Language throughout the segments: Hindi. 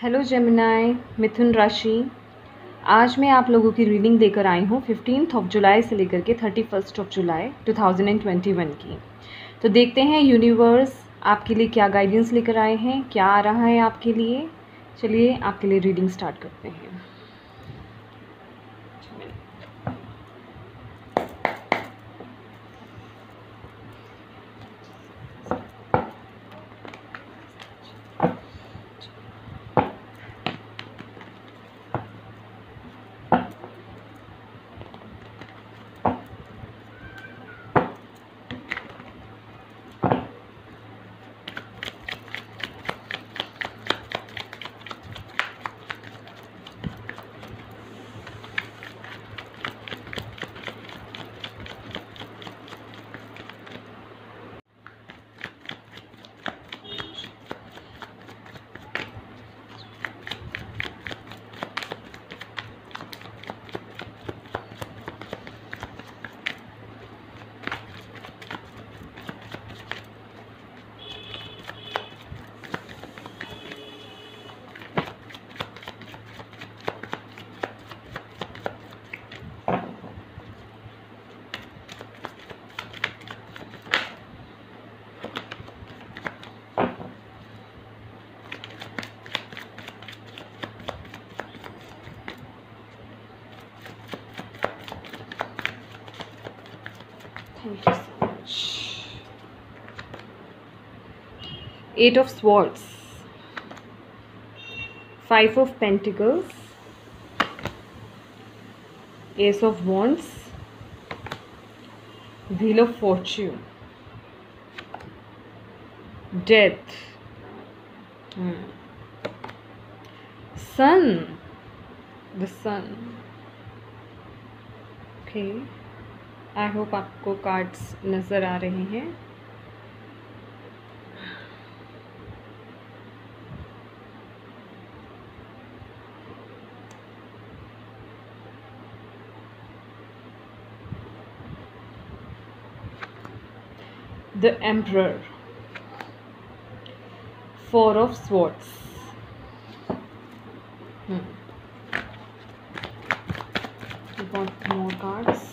हेलो जेमिनाई, मिथुन राशि। आज मैं आप लोगों की रीडिंग लेकर आई हूँ 15 जुलाई से लेकर के 31 जुलाई 2021 की। तो देखते हैं यूनिवर्स आपके लिए क्या गाइडेंस लेकर आए हैं, क्या आ रहा है आपके लिए। चलिए आपके लिए रीडिंग स्टार्ट करते हैं। Thank you so much. 8 of Swords, 5 of Pentacles, Ace of Wands, Wheel of Fortune, Death, Sun, the Sun. Okay, I hope आपको कार्ड्स नज़र आ रहे हैं। The Emperor, 4 of Swords. We want more cards.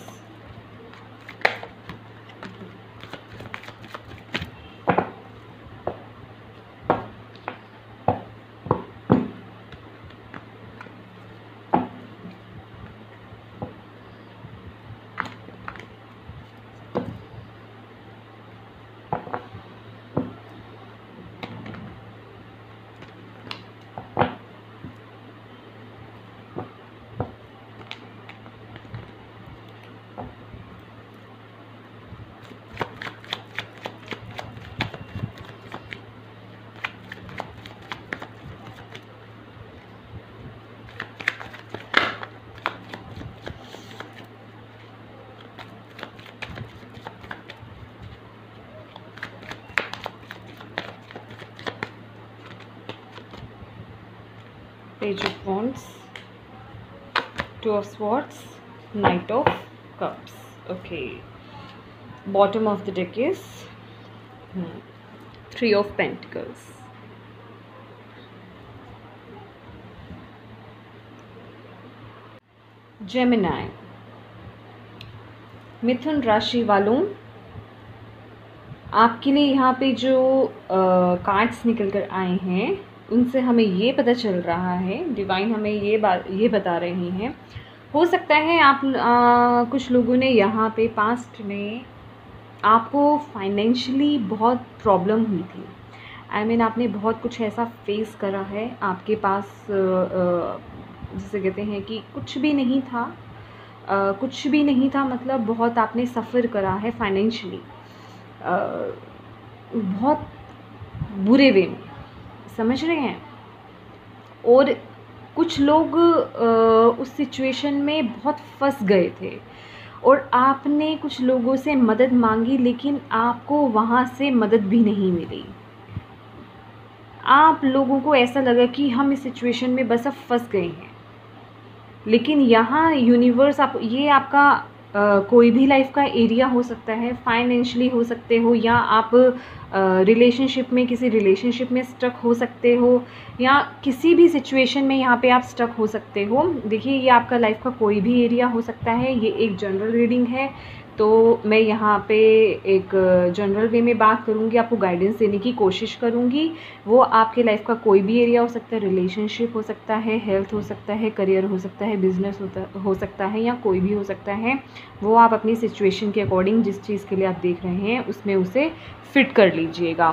Page of Wands, 2 of Swords, Knight of Cups. Okay. Bottom of the deck is 3 of Pentacles. Gemini, मिथुन राशि वालों, आपके लिए यहाँ पे जो कार्ड्स निकल कर आए हैं उनसे हमें ये पता चल रहा है, डिवाइन हमें ये बता रहे हैं, हो सकता है आप कुछ लोगों ने यहाँ पे पास्ट में आपको फाइनेंशियली बहुत प्रॉब्लम हुई थी। I mean, आपने बहुत कुछ ऐसा फेस करा है, आपके पास जिसे कहते हैं कि कुछ भी नहीं था, मतलब बहुत आपने सफ़र करा है फाइनेंशियली, बहुत बुरे वे में, समझ रहे हैं। और कुछ लोग उस सिचुएशन में बहुत फंस गए थे और आपने कुछ लोगों से मदद मांगी, लेकिन आपको वहाँ से मदद भी नहीं मिली। आप लोगों को ऐसा लगा कि हम इस सिचुएशन में बस अब फंस गए हैं, लेकिन यहाँ यूनिवर्स आपका कोई भी लाइफ का एरिया हो सकता है, फाइनेंशियली हो सकते हो, या आप रिलेशनशिप में किसी रिलेशनशिप में स्टक हो सकते हो, या किसी भी सिचुएशन में यहाँ पे आप स्टक हो सकते हो। देखिए ये आपका लाइफ का कोई भी एरिया हो सकता है। ये एक जनरल रीडिंग है, तो मैं यहाँ पे एक जनरल वे में बात करूँगी, आपको गाइडेंस देने की कोशिश करूँगी। वो आपके लाइफ का कोई भी एरिया हो सकता है, रिलेशनशिप हो सकता है, हेल्थ हो सकता है, करियर हो सकता है, बिजनेस हो सकता है, या कोई भी हो सकता है। वो आप अपनी सिचुएशन के अकॉर्डिंग जिस चीज़ के लिए आप देख रहे हैं उसमें उसे फिट कर लीजिएगा।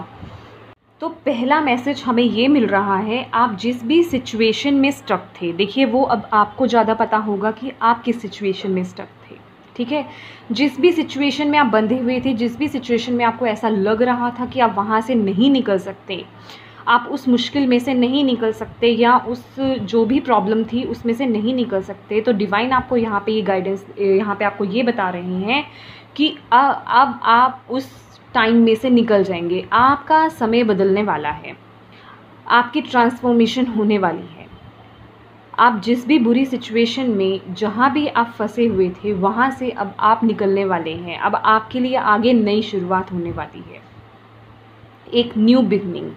तो पहला मैसेज हमें ये मिल रहा है, आप जिस भी सिचुएशन में स्टक थे, देखिए वो अब आपको ज़्यादा पता होगा कि आप किस सिचुएशन में स्टक थे, ठीक है। जिस भी सिचुएशन में आप बंधे हुए थे, जिस भी सिचुएशन में आपको ऐसा लग रहा था कि आप वहाँ से नहीं निकल सकते, आप उस मुश्किल में से नहीं निकल सकते, या उस जो भी प्रॉब्लम थी उसमें से नहीं निकल सकते, तो डिवाइन आपको यहाँ पे ये गाइडेंस, यहाँ पे आपको ये बता रहे हैं कि अब आप उस टाइम में से निकल जाएंगे। आपका समय बदलने वाला है, आपकी ट्रांसफॉर्मेशन होने वाली है। आप जिस भी बुरी सिचुएशन में जहाँ भी आप फंसे हुए थे वहाँ से अब आप निकलने वाले हैं। अब आपके लिए आगे नई शुरुआत होने वाली है, एक न्यू बिगनिंग।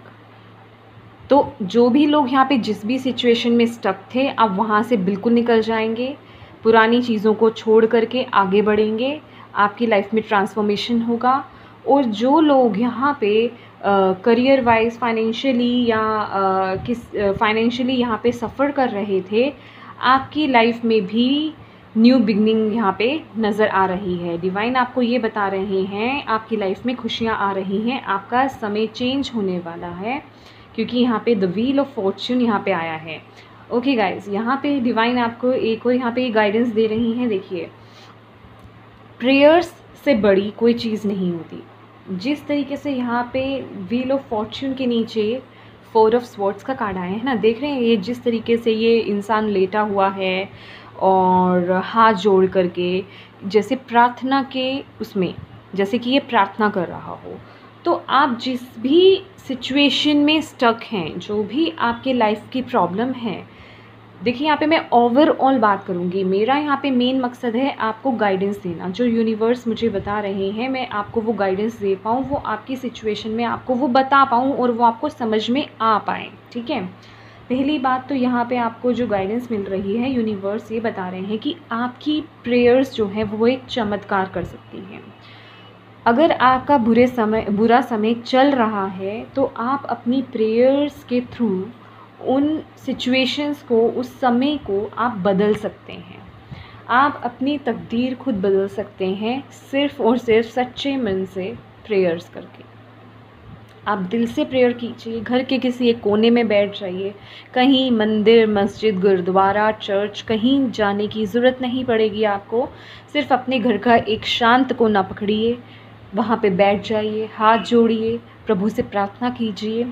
तो जो भी लोग यहाँ पे जिस भी सिचुएशन में स्टक थे, आप वहाँ से बिल्कुल निकल जाएंगे, पुरानी चीज़ों को छोड़ करके आगे बढ़ेंगे, आपकी लाइफ में ट्रांसफॉर्मेशन होगा। और जो लोग यहाँ पे करियर वाइज फाइनेंशियली या फाइनेंशियली यहाँ पे सफ़र कर रहे थे, आपकी लाइफ में भी न्यू बिगनिंग यहाँ पे नज़र आ रही है। डिवाइन आपको ये बता रहे हैं, आपकी लाइफ में खुशियाँ आ रही हैं, आपका समय चेंज होने वाला है, क्योंकि यहाँ पे द व्हील ऑफ फॉर्च्यून यहाँ पे आया है। ओके गाइज, यहाँ पे डिवाइन आपको एक और यहाँ पे गाइडेंस दे रही हैं। देखिए, प्रेयर्स से बड़ी कोई चीज़ नहीं होती। जिस तरीके से यहाँ पे व्हील ऑफ फॉर्च्यून के नीचे 4 ऑफ स्वॉर्ड्स का कार्ड आया है ना, देख रहे हैं ये जिस तरीके से ये इंसान लेटा हुआ है और हाथ जोड़ करके, जैसे प्रार्थना के उसमें, जैसे कि ये प्रार्थना कर रहा हो। तो आप जिस भी सिचुएशन में स्टक हैं, जो भी आपके लाइफ की प्रॉब्लम है, देखिए यहाँ पे मैं ओवरऑल बात करूँगी। मेरा यहाँ पे मेन मकसद है आपको गाइडेंस देना। जो यूनिवर्स मुझे बता रहे हैं, मैं आपको वो गाइडेंस दे पाऊँ, वो आपकी सिचुएशन में आपको वो बता पाऊँ और वो आपको समझ में आ पाए, ठीक है। पहली बात तो यहाँ पे आपको जो गाइडेंस मिल रही है, यूनिवर्स ये बता रहे हैं कि आपकी प्रेयर्स जो है वो एक चमत्कार कर सकती हैं। अगर आपका बुरा समय चल रहा है, तो आप अपनी प्रेयर्स के थ्रू उन सिचुएशंस को, उस समय को आप बदल सकते हैं। आप अपनी तकदीर खुद बदल सकते हैं, सिर्फ़ और सिर्फ सच्चे मन से प्रेयर्स करके। आप दिल से प्रेयर कीजिए, घर के किसी एक कोने में बैठ जाइए, कहीं मंदिर, मस्जिद, गुरुद्वारा, चर्च, कहीं जाने की ज़रूरत नहीं पड़ेगी आपको। सिर्फ अपने घर का एक शांत कोना पकड़िए, वहाँ पे बैठ जाइए, हाथ जोड़िए, प्रभु से प्रार्थना कीजिए।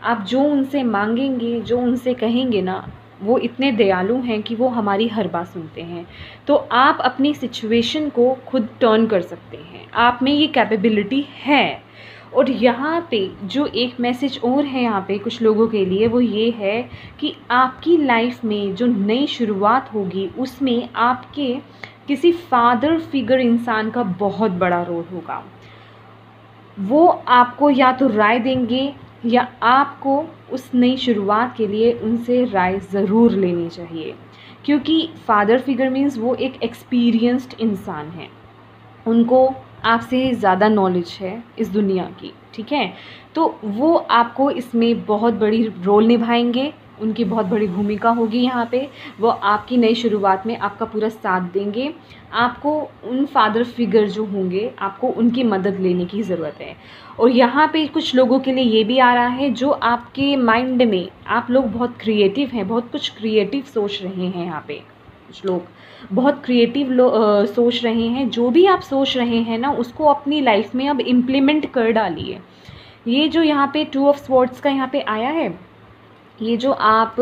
आप जो उनसे मांगेंगे, जो उनसे कहेंगे ना, वो इतने दयालु हैं कि वो हमारी हर बात सुनते हैं। तो आप अपनी सिचुएशन को खुद टर्न कर सकते हैं, आप में ये कैपेबिलिटी है। और यहाँ पे जो एक मैसेज और है यहाँ पे कुछ लोगों के लिए, वो ये है कि आपकी लाइफ में जो नई शुरुआत होगी, उसमें आपके किसी फादर फिगर इंसान का बहुत बड़ा रोल होगा। वो आपको या तो राय देंगे, या आपको उस नई शुरुआत के लिए उनसे राय ज़रूर लेनी चाहिए, क्योंकि फादर फिगर मीन्स वो एक एक्सपीरियंस्ड इंसान है, उनको आपसे ज़्यादा नॉलेज है इस दुनिया की, ठीक है। तो वो आपको इसमें बहुत बड़ी रोल निभाएंगे, उनकी बहुत बड़ी भूमिका होगी यहाँ पे। वो आपकी नई शुरुआत में आपका पूरा साथ देंगे। आपको उन फादर फिगर जो होंगे, आपको उनकी मदद लेने की ज़रूरत है। और यहाँ पे कुछ लोगों के लिए ये भी आ रहा है, जो आपके माइंड में, आप लोग बहुत क्रिएटिव हैं, बहुत कुछ क्रिएटिव सोच रहे हैं। यहाँ पे कुछ लोग बहुत क्रिएटिव सोच रहे हैं। जो भी आप सोच रहे हैं ना, उसको अपनी लाइफ में अब इम्प्लीमेंट कर डालिए। ये जो यहाँ पे 2 ऑफ स्वॉर्ड्स का यहाँ पे आया है, ये जो आप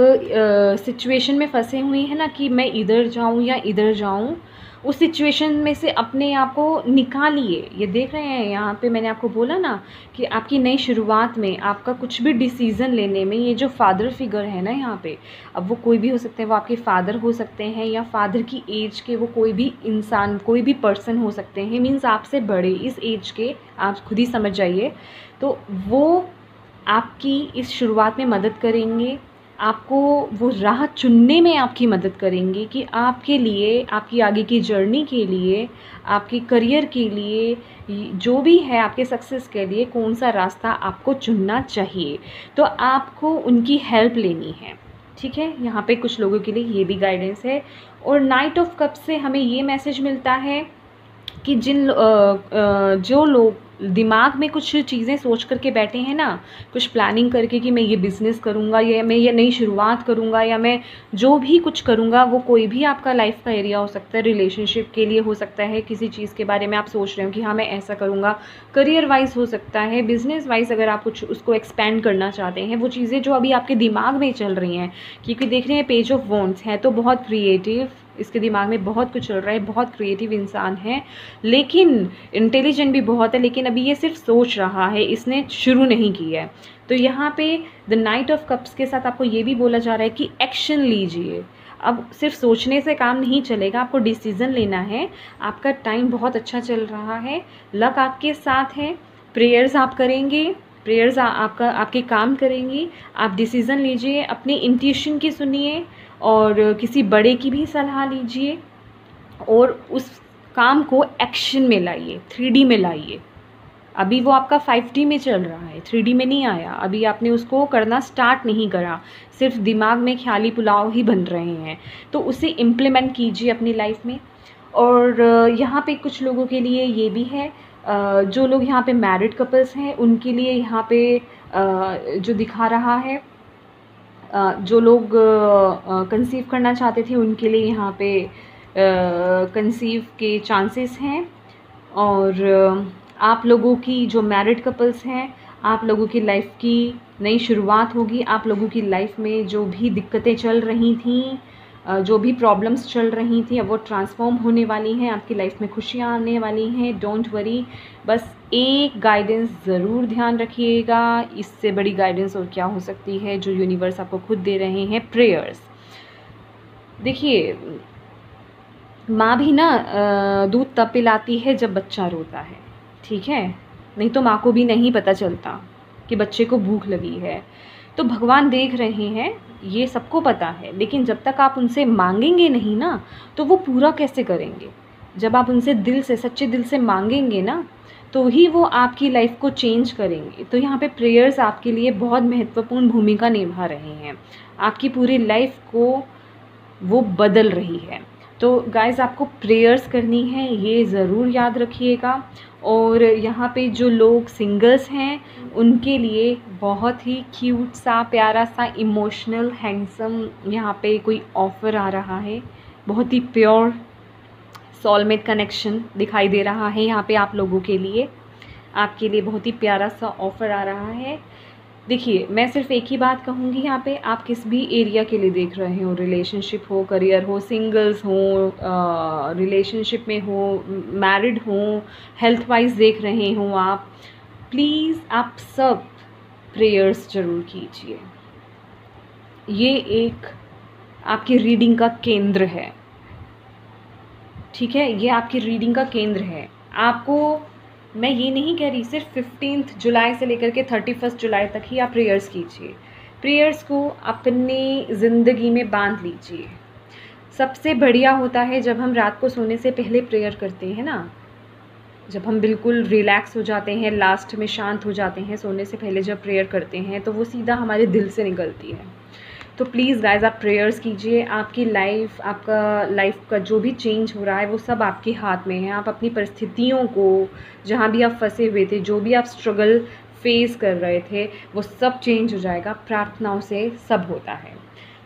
सिचुएशन में फंसे हुए हैं ना, कि मैं इधर जाऊँ या इधर जाऊँ, उस सिचुएशन में से अपने आप को निकालिए। ये देख रहे हैं यहाँ पे मैंने आपको बोला ना कि आपकी नई शुरुआत में आपका कुछ भी डिसीज़न लेने में ये जो फादर फिगर है ना यहाँ पे, अब वो कोई भी हो सकते हैं, वो आपके फादर हो सकते हैं या फादर की एज के वो कोई भी इंसान, कोई भी पर्सन हो सकते हैं, मीन्स आपसे बड़े इस एज के, आप खुद ही समझ जाइए। तो वो आपकी इस शुरुआत में मदद करेंगे, आपको वो राह चुनने में आपकी मदद करेंगे कि आपके लिए, आपकी आगे की जर्नी के लिए, आपके करियर के लिए, जो भी है आपके सक्सेस के लिए कौन सा रास्ता आपको चुनना चाहिए। तो आपको उनकी हेल्प लेनी है, ठीक है। यहाँ पे कुछ लोगों के लिए ये भी गाइडेंस है। और नाइट ऑफ कप से हमें ये मैसेज मिलता है कि जो लोग दिमाग में कुछ चीज़ें सोच करके बैठे हैं ना, कुछ प्लानिंग करके कि मैं ये बिज़नेस करूँगा या मैं ये नई शुरुआत करूँगा या मैं जो भी कुछ करूँगा, वो कोई भी आपका लाइफ का एरिया हो सकता है, रिलेशनशिप के लिए हो सकता है, किसी चीज़ के बारे में आप सोच रहे हो कि हाँ मैं ऐसा करूँगा, करियर वाइज हो सकता है, बिज़नेस वाइज अगर आप कुछ उसको एक्सपेंड करना चाहते हैं, वो चीज़ें जो अभी आपके दिमाग में चल रही हैं, क्योंकि देख रहे हैं पेज ऑफ वॉन्ड्स है तो बहुत क्रिएटिव, इसके दिमाग में बहुत कुछ चल रहा है, बहुत क्रिएटिव इंसान है, लेकिन इंटेलिजेंट भी बहुत है, लेकिन अभी ये सिर्फ सोच रहा है, इसने शुरू नहीं किया है। तो यहाँ पे द नाइट ऑफ कप्स के साथ आपको ये भी बोला जा रहा है कि एक्शन लीजिए। अब सिर्फ सोचने से काम नहीं चलेगा, आपको डिसीज़न लेना है। आपका टाइम बहुत अच्छा चल रहा है, लक आपके साथ है, प्रेयर्स आप करेंगे, प्रेयर्स आपके काम करेंगी। आप डिसीज़न लीजिए, अपनी इंट्यूशन की सुनिए और किसी बड़े की भी सलाह लीजिए और उस काम को एक्शन में लाइए, 3D में लाइए। अभी वो आपका 5D में चल रहा है, 3D में नहीं आया, अभी आपने उसको करना स्टार्ट नहीं करा, सिर्फ दिमाग में ख्याली पुलाव ही बन रहे हैं। तो उसे इम्प्लीमेंट कीजिए अपनी लाइफ में। और यहाँ पे कुछ लोगों के लिए ये भी है, जो लोग यहाँ पे मैरिड कपल्स हैं उनके लिए यहाँ पे जो दिखा रहा है, जो लोग कंसीव करना चाहते थे उनके लिए यहाँ पे कंसीव के चांसेस हैं। और आप लोगों की जो मैरिड कपल्स हैं, आप लोगों की लाइफ की नई शुरुआत होगी। आप लोगों की लाइफ में जो भी दिक्कतें चल रही थी, जो भी प्रॉब्लम्स चल रही थी, अब वो ट्रांसफॉर्म होने वाली हैं, आपकी लाइफ में खुशियाँ आने वाली हैं। डोंट वरी, बस एक गाइडेंस ज़रूर ध्यान रखिएगा, इससे बड़ी गाइडेंस और क्या हो सकती है जो यूनिवर्स आपको खुद दे रहे हैं, प्रेयर्स। देखिए, माँ भी ना दूध तब पिलाती है जब बच्चा रोता है, ठीक है, नहीं तो माँ को भी नहीं पता चलता कि बच्चे को भूख लगी है। तो भगवान देख रहे हैं, ये सबको पता है, लेकिन जब तक आप उनसे मांगेंगे नहीं ना, तो वो पूरा कैसे करेंगे। जब आप उनसे दिल से, सच्चे दिल से मांगेंगे ना, तो ही वो आपकी लाइफ को चेंज करेंगे। तो यहाँ पे प्रेयर्स आपके लिए बहुत महत्वपूर्ण भूमिका निभा रहे हैं, आपकी पूरी लाइफ को वो बदल रही है। तो गाइज़, आपको प्रेयर्स करनी है, ये ज़रूर याद रखिएगा। और यहाँ पे जो लोग सिंगल्स हैं उनके लिए बहुत ही क्यूट सा, प्यारा सा, इमोशनल, हैंडसम यहाँ पे कोई ऑफ़र आ रहा है। बहुत ही प्योर सोलमेट कनेक्शन दिखाई दे रहा है यहाँ पे आप लोगों के लिए। आपके लिए बहुत ही प्यारा सा ऑफ़र आ रहा है। देखिए, मैं सिर्फ एक ही बात कहूँगी यहाँ पे, आप किस भी एरिया के लिए देख रहे हो, रिलेशनशिप हो, करियर हो, सिंगल्स हो, रिलेशनशिप में हो, मैरिड हो, हेल्थ वाइज देख रहे हो आप, प्लीज़ आप सब प्रेयर्स ज़रूर कीजिए। ये एक आपकी रीडिंग का केंद्र है, ठीक है, ये आपकी रीडिंग का केंद्र है। आपको मैं ये नहीं कह रही सिर्फ 15 जुलाई से लेकर के 31 जुलाई तक ही आप प्रेयर्स कीजिए, प्रेयर्स को अपनी ज़िंदगी में बांध लीजिए। सबसे बढ़िया होता है जब हम रात को सोने से पहले प्रेयर करते हैं ना, जब हम बिल्कुल रिलैक्स हो जाते हैं, लास्ट में शांत हो जाते हैं, सोने से पहले जब प्रेयर करते हैं तो वो सीधा हमारे दिल से निकलती है। तो प्लीज़ गाइज़, आप प्रेयर्स कीजिए। आपकी लाइफ, आपका लाइफ का जो भी चेंज हो रहा है वो सब आपके हाथ में है। आप अपनी परिस्थितियों को, जहाँ भी आप फंसे हुए थे, जो भी आप स्ट्रगल फेस कर रहे थे, वो सब चेंज हो जाएगा। प्रार्थनाओं से सब होता है।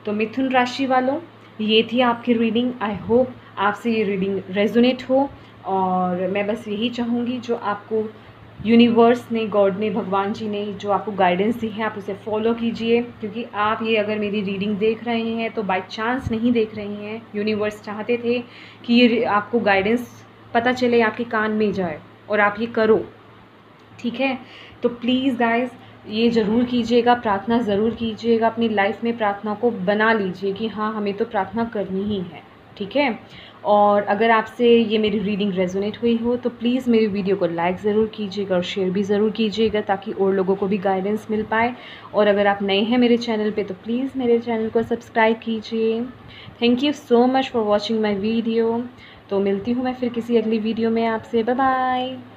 तो मिथुन राशि वालों, ये थी आपकी रीडिंग। आई होप आपसे ये रीडिंग रेजोनेट हो, और मैं बस यही चाहूँगी जो आपको यूनिवर्स ने, गॉड ने, भगवान जी ने जो आपको गाइडेंस दी है आप उसे फॉलो कीजिए, क्योंकि आप ये अगर मेरी रीडिंग देख रहे हैं तो बाय चांस नहीं देख रही हैं। यूनिवर्स चाहते थे कि ये आपको गाइडेंस पता चले, आपके कान में जाए और आप ये करो, ठीक है। तो प्लीज़ गाइस ये ज़रूर कीजिएगा, प्रार्थना ज़रूर कीजिएगा, अपनी लाइफ में प्रार्थना को बना लीजिए कि हाँ हमें तो प्रार्थना करनी ही है, ठीक है। और अगर आपसे ये मेरी रीडिंग रेजोनेट हुई हो तो प्लीज़ मेरी वीडियो को लाइक ज़रूर कीजिएगा और शेयर भी ज़रूर कीजिएगा, ताकि और लोगों को भी गाइडेंस मिल पाए। और अगर आप नए हैं मेरे चैनल पे तो प्लीज़ मेरे चैनल को सब्सक्राइब कीजिए। Thank you so much for watching my video. तो मिलती हूँ मैं फिर किसी अगली वीडियो में आपसे। Bye bye.